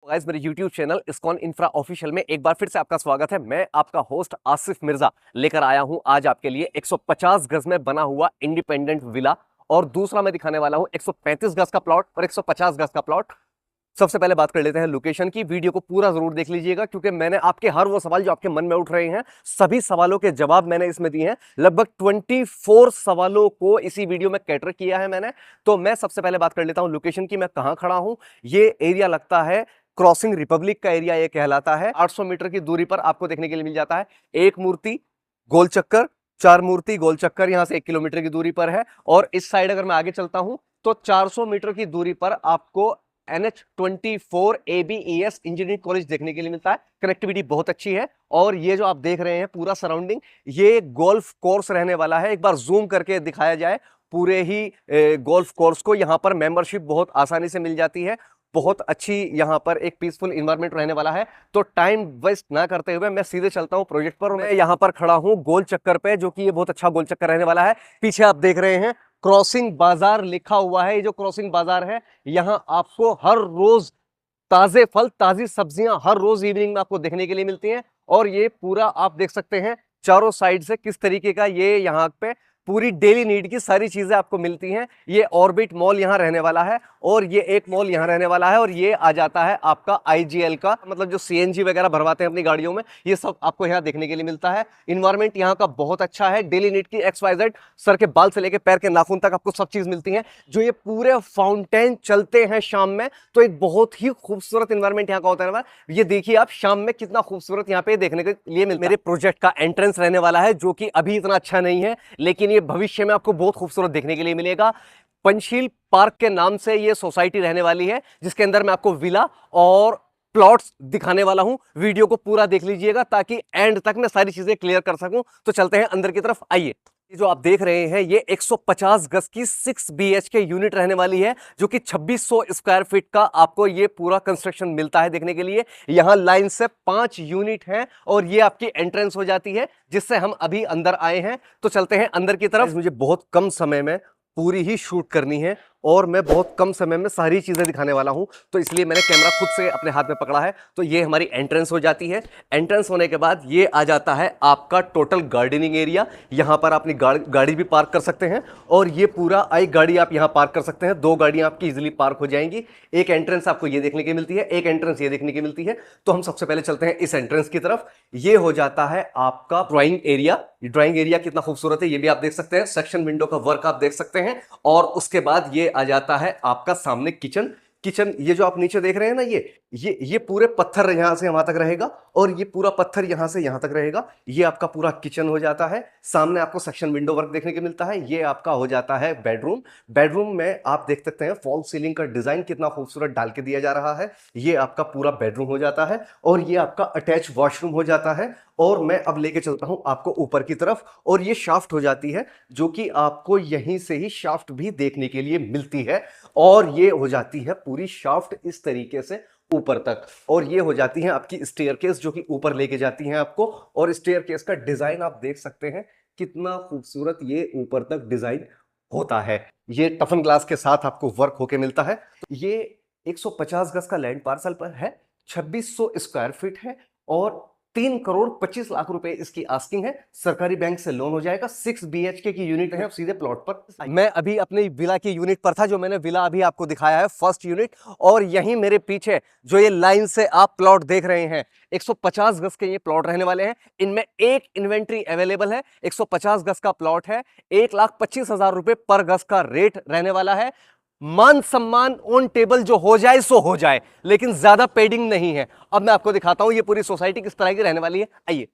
Guys मेरे YouTube channel ISKCON infra official में एक बार फिर से आपका स्वागत है। मैं आपका होस्ट आसिफ मिर्जा लेकर आया हूं आज आपके लिए 150 गज में बना हुआ इंडिपेंडेंट विला और दूसरा मैं दिखाने वाला हूं 135 गज का प्लॉट और 150 गज का प्लॉट। सबसे पहले बात कर लेते हैं लोकेशन की। वीडियो को पूरा जरूर देख लीजिएगा क्योंकि मैंने आपके हर वो सवाल जो आपके मन में उठ रहे हैं सभी सवालों के जवाब मैंने इसमें दिए हैं। लगभग 24 सवालों को इसी वीडियो में कैटर किया है मैंने। तो मैं सबसे पहले बात कर लेता हूं लोकेशन की। मैं कहां खड़ा हूं, ये एरिया लगता है क्रॉसिंग रिपब्लिक का एरिया ये कहलाता है। 800 मीटर की दूरी पर आपको देखने के लिए मिल जाता है एक मूर्ति गोल चक्कर, 4 मूर्ति गोल चक्कर यहां से 1 किलोमीटर की दूरी पर है। और इस साइड अगर मैं आगे चलता हूं तो 400 मीटर की दूरी पर आपको NH24 ABES इंजीनियरिंग कॉलेज देखने के लिए मिलता है। कनेक्टिविटी बहुत अच्छी है। और ये जो आप देख रहे हैं पूरा सराउंडिंग ये गोल्फ कोर्स रहने वाला है। एक बार जूम करके दिखाया जाए पूरे ही गोल्फ कोर्स को। यहाँ पर मेंबरशिप बहुत आसानी से मिल जाती है। बहुत अच्छी यहाँ पर एक पीसफुल इन्वायरमेंट रहने वाला है। तो टाइम वेस्ट ना करते हुए मैं सीधे चलता हूँ प्रोजेक्ट पर। मैं यहाँ पर खड़ा हूँ गोल चक्कर पे, जो कि ये बहुत अच्छा गोल चक्कर रहने वाला है। पीछे आप देख रहे हैं क्रॉसिंग बाजार लिखा हुआ है। ये जो क्रॉसिंग बाजार है यहाँ आपको हर रोज ताजे फल ताजी सब्जियां हर रोज इवनिंग में आपको देखने के लिए मिलती हैं। और ये पूरा आप देख सकते हैं चारों साइड से किस तरीके का ये यहाँ पे पूरी डेली नीड की सारी चीजें आपको मिलती हैं। ये ऑर्बिट मॉल यहाँ रहने वाला है और ये एक मॉल यहाँ रहने वाला है। और ये आ जाता है आपका IGL का, मतलब जो CNG वगैरह भरवाते हैं अपनी गाड़ियों में, ये सब आपको यहाँ देखने के लिए मिलता है। इन्वायरमेंट यहाँ का बहुत अच्छा है। डेली नीड की XYZ सर के बाल से लेकर पैर के नाखून तक आपको सब चीज मिलती है। जो ये पूरे फाउंटेन चलते हैं शाम में तो एक बहुत ही खूबसूरत इन्वायरमेंट यहाँ का होता है। ये देखिए आप शाम में कितना खूबसूरत यहाँ पे देखने के लिए मिलता है। मेरे प्रोजेक्ट का एंट्रेंस रहने वाला है जो कि अभी इतना अच्छा नहीं है लेकिन भविष्य में आपको बहुत खूबसूरत देखने के लिए मिलेगा। पंचशील पार्क के नाम से ये सोसाइटी रहने वाली है जिसके अंदर मैं आपको विला और प्लॉट्स दिखाने वाला हूं। वीडियो को पूरा देख लीजिएगा ताकि एंड तक मैं सारी चीजें क्लियर कर सकूं। तो चलते हैं अंदर की तरफ, आइए। ये जो आप देख रहे हैं ये 150 गज की 6 BHK यूनिट रहने वाली है जो कि 2600 स्क्वायर फीट का आपको ये पूरा कंस्ट्रक्शन मिलता है देखने के लिए। यहां लाइन से 5 यूनिट हैं और ये आपकी एंट्रेंस हो जाती है जिससे हम अभी अंदर आए हैं। तो चलते हैं अंदर की तरफ। मुझे बहुत कम समय में पूरी ही शूट करनी है और मैं बहुत कम समय में सारी चीजें दिखाने वाला हूं, तो इसलिए मैंने कैमरा खुद से अपने हाथ में पकड़ा है। तो ये हमारी एंट्रेंस हो जाती है। एंट्रेंस होने के बाद ये आ जाता है आपका टोटल गार्डनिंग एरिया। यहां पर अपनी गाड़ी भी पार्क कर सकते हैं और ये पूरा एक गाड़ी आप यहां पार्क कर सकते हैं। 2 गाड़ियां आपकी इजीली पार्क हो जाएंगी। एक एंट्रेंस आपको ये देखने की मिलती है, एक एंट्रेंस ये देखने की मिलती है। तो हम सबसे पहले चलते हैं इस एंट्रेंस की तरफ। ये हो जाता है आपका ड्राइंग एरिया। ड्राइंग एरिया कितना खूबसूरत है ये भी आप देख सकते हैं। सेक्शन विंडो का वर्क आप देख सकते हैं। और उसके बाद ये आ जाता है आपका सामने किचन। ये जो आप नीचे देख रहे हैं ना, ये पूरे पत्थर यहां से वहां तक रहेगा और ये पूरा पत्थर यहां से यहां तक रहेगा। ये आपका पूरा किचन हो जाता है। सामने आपको सेक्शन विंडो वर्क देखने को मिलता है। ये आपका हो जाता है बेडरूम। बेडरूम में आप देख सकते हैं फॉल सीलिंग का डिजाइन कितना खूबसूरत डाल के दिया जा रहा है। ये आपका पूरा बेडरूम हो जाता है और ये आपका अटैच वॉशरूम हो जाता है। और मैं अब लेके चलता हूं आपको ऊपर की तरफ और ये शाफ्ट हो जाती है जो कि आपको यहीं से ही शाफ्ट भी देखने के लिए मिलती है। और ये हो जाती है पूरी शाफ्ट इस तरीके से ऊपर तक। और ये हो जाती है आपकी स्टेयरकेस जो कि ऊपर लेके जाती है आपको। और स्टेयरकेस का डिजाइन आप देख सकते हैं कितना खूबसूरत ये ऊपर तक डिजाइन होता है। ये टफन ग्लास के साथ आपको वर्क होके मिलता है। ये 150 गज का लैंड पार्सल पर है, 2600 स्क्वायर फीट है और 3,25,00,000 रुपए इसकी आस्किंग है। सरकारी बैंक से लोन हो जाएगा। 6 BHK की यूनिट है। सीधे प्लॉट पर मैं अभी अपनी विला की यूनिट पर था, जो मैंने विला अभी आपको दिखाया है फर्स्ट यूनिट। और यहीं मेरे पीछे जो ये लाइन से आप प्लॉट देख रहे हैं 150 गज के ये प्लॉट रहने वाले हैं। इनमें एक इन्वेंट्री अवेलेबल है। 150 गज का प्लॉट है। 1,25,000 रुपए पर गज का रेट रहने वाला है। मान सम्मान ऑन टेबल जो हो जाए सो हो जाए, लेकिन ज्यादा पेडिंग नहीं है। अब मैं आपको दिखाता हूं ये पूरी सोसाइटी किस तरह की रहने वाली है। आइए,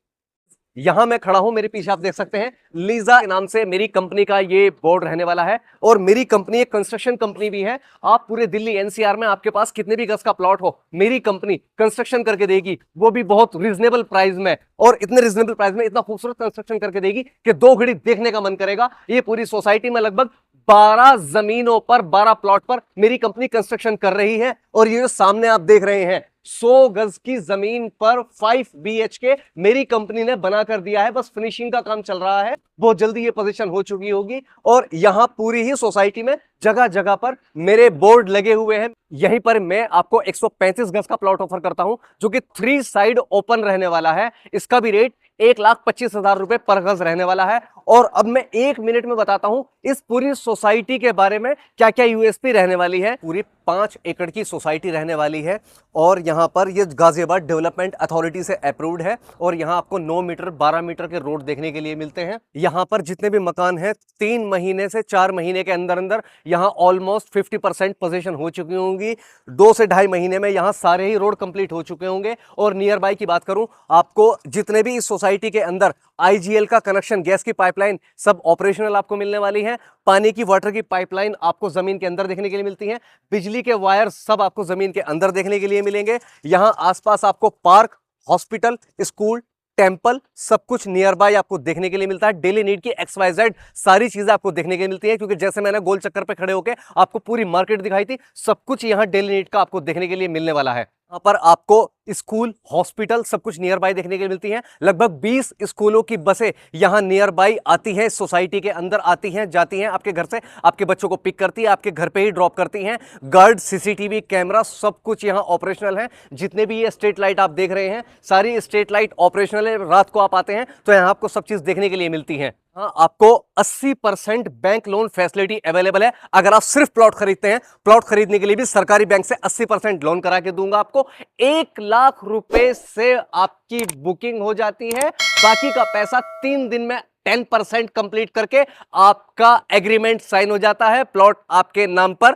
यहां मैं खड़ा हूं, मेरे पीछे आप देख सकते हैं लीजा के नाम से मेरी कंपनी का ये बोर्ड रहने वाला है। और मेरी कंपनी एक कंस्ट्रक्शन कंपनी भी है। आप पूरे दिल्ली NCR में आपके पास कितने भी गज का प्लॉट हो, मेरी कंपनी कंस्ट्रक्शन करके देगी, वो भी बहुत रीजनेबल प्राइस में। और इतने रीजनेबल प्राइस में इतना खूबसूरत कंस्ट्रक्शन करके देगी कि 2 घड़ी देखने का मन करेगा। ये पूरी सोसाइटी में लगभग 12 जमीनों पर 12 प्लॉट पर मेरी कंपनी कंस्ट्रक्शन कर रही है। और ये जो सामने आप देख रहे हैं 100 गज की जमीन पर 5 BHK मेरी कंपनी ने बना कर दिया है। बस फिनिशिंग का काम चल रहा है, बहुत जल्दी ये पोजीशन हो चुकी होगी। और यहां पूरी ही सोसाइटी में जगह जगह पर मेरे बोर्ड लगे हुए हैं। यहीं पर मैं आपको 135 गज का प्लॉट ऑफर करता हूं, जो कि 3 साइड ओपन रहने वाला है। इसका भी रेट 1,25,000 रुपए पर गज रहने वाला है। और अब मैं 1 मिनट में बताता हूं इस पूरी सोसाइटी के बारे में क्या क्या यूएसपी रहने वाली है। पूरी 5 एकड़ की सोसाइटी रहने वाली है और यहां पर ये गाजियाबाद डेवलपमेंट अथॉरिटी से अप्रूव्ड है। और यहां आपको 9 मीटर 12 मीटर के रोड देखने के लिए मिलते हैं। यहां पर जितने भी मकान हैं 3 महीने से 4 महीने के अंदर अंदर यहां ऑलमोस्ट 50% पोजीशन हो चुकी होंगी। 2 से 2.5 महीने में यहां सारे ही रोड कंप्लीट हो चुके होंगे। और नियर बाय की बात करूं, आपको जितने भी इस सोसाइटी के अंदर IGL का कनेक्शन, गैस की पाइपलाइन सब ऑपरेशनल आपको मिलने वाली है। पानी की, वाटर की पाइपलाइन आपको जमीन के अंदर देखने के लिए मिलती है। बिजली के वायर सब आपको जमीन के अंदर देखने के लिए मिलेंगे। यहां आसपास आपको पार्क, हॉस्पिटल, स्कूल, टेंपल सब कुछ नियर बाय आपको देखने के लिए मिलता है। डेली नीड की XYZ सारी चीजें आपको देखने के लिए मिलती है, क्योंकि जैसे मैंने गोल चक्कर पे खड़े होकर आपको पूरी मार्केट दिखाई थी, सब कुछ यहां डेली नीड का आपको देखने के लिए मिलने वाला है। यहाँ पर आपको स्कूल, हॉस्पिटल सब कुछ नियर बाय देखने के लिए मिलती हैं। लगभग 20 स्कूलों की बसें यहां नियर बाय आती हैं, सोसाइटी के अंदर आती हैं, जाती हैं, आपके घर से आपके बच्चों को पिक करती है, आपके घर पे ही ड्रॉप करती हैं। गार्ड, CCTV कैमरा सब कुछ यहां ऑपरेशनल है। जितने भी ये स्ट्रीट लाइट आप देख रहे हैं, सारी स्ट्रीट लाइट ऑपरेशनल है। रात को आप आते हैं तो यहां आपको सब चीज देखने के लिए मिलती है। हाँ, आपको 80% बैंक लोन फैसिलिटी अवेलेबल है। अगर आप सिर्फ प्लॉट खरीदते हैं, प्लॉट खरीदने के लिए भी सरकारी बैंक से 80% लोन करा के दूंगा आपको। 1 लाख रुपए से आपकी बुकिंग हो जाती है। बाकी का पैसा 3 दिन में 10% कंप्लीट करके आपका एग्रीमेंट साइन हो जाता है। प्लॉट आपके नाम पर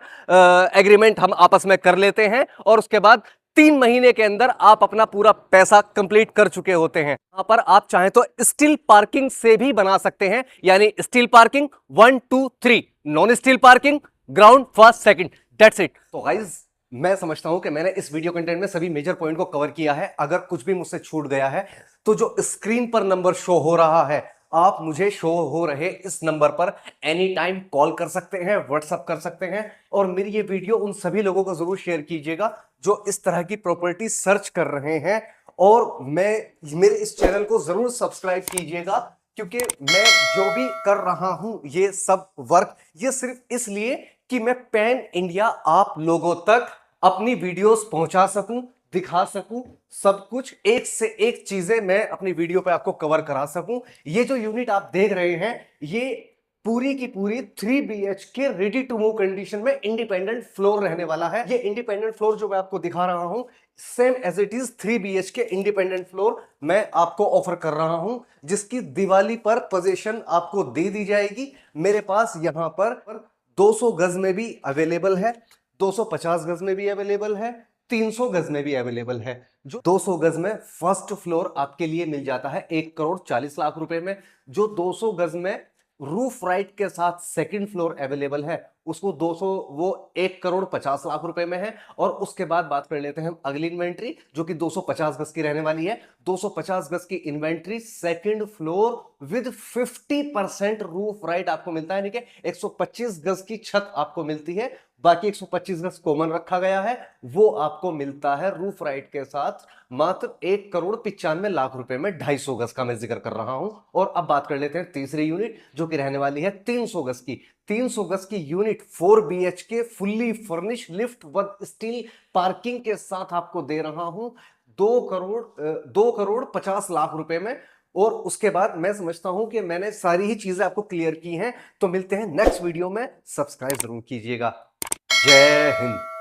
एग्रीमेंट हम आपस में कर लेते हैं और उसके बाद 3 महीने के अंदर आप अपना पूरा पैसा कंप्लीट कर चुके होते हैं। यहां पर आप चाहें तो स्टील पार्किंग से भी बना सकते हैं, यानी steel parking 1 2 3, non steel parking ground first second, that's it. तो गाइस, मैं समझता हूं कि मैंने इस वीडियो कंटेंट में सभी मेजर पॉइंट को कवर किया है। अगर कुछ भी मुझसे छूट गया है तो जो स्क्रीन पर नंबर शो हो रहा है, आप मुझे शो हो रहे इस नंबर पर एनी टाइम कॉल कर सकते हैं, व्हाट्सएप कर सकते हैं। और मेरी ये वीडियो उन सभी लोगों को जरूर शेयर कीजिएगा जो इस तरह की प्रॉपर्टी सर्च कर रहे हैं। और मेरे इस चैनल को जरूर सब्सक्राइब कीजिएगा, क्योंकि मैं जो भी कर रहा हूं ये सब वर्क, ये सिर्फ इसलिए कि मैं पैन इंडिया आप लोगों तक अपनी वीडियोस पहुंचा सकूं, दिखा सकूं, सब कुछ एक से एक चीजें मैं अपनी वीडियो पे आपको कवर करा सकूं। ये जो यूनिट आप देख रहे हैं, ये पूरी की पूरी 3 BHK ready to move condition में इंडिपेंडेंट फ्लोर रहने वाला है। ये इंडिपेंडेंट फ्लोर जो मैं आपको दिखा रहा हूं, same as it is 3 BHK independent floor मैं आपको ऑफर कर रहा हूं, जिसकी दिवाली पर पोजीशन आपको दे दी जाएगी। मेरे पास यहां पर 200 गज में भी अवेलेबल है, 250 गज में भी अवेलेबल है, 300 गज में भी अवेलेबल है। जो 200 गज में फर्स्ट फ्लोर आपके लिए मिल जाता है 1,40,00,000 रुपए में। जो 200 गज में रूफ राइट के साथ सेकंड फ्लोर अवेलेबल है, उसको 200 वो 1,50,00,000 रुपए में है। और उसके बाद बात कर लेते हैं हम अगली इन्वेंट्री, जो कि 250 गज की रहने वाली है। 250 गज की inventory second floor with 50% roof right आपको मिलता है, यानी कि 125 गज की छत आपको मिलती है। बाकी 125 गज कॉमन रखा गया है, वो आपको मिलता है रूफ राइट के साथ मात्र 1,95,00,000 रुपए में। 250 गज का मैं जिक्र कर रहा हूं। और अब बात कर लेते हैं तीसरी यूनिट, जो कि रहने वाली है 300 गज की। 300 गज की unit 4 BHK fully furnish lift व स्टील पार्किंग के साथ आपको दे रहा हूं 2,50,00,000 रुपए में। और उसके बाद मैं समझता हूं कि मैंने सारी ही चीजें आपको क्लियर की हैं। तो मिलते हैं नेक्स्ट वीडियो में, सब्सक्राइब जरूर कीजिएगा। जय हिंद।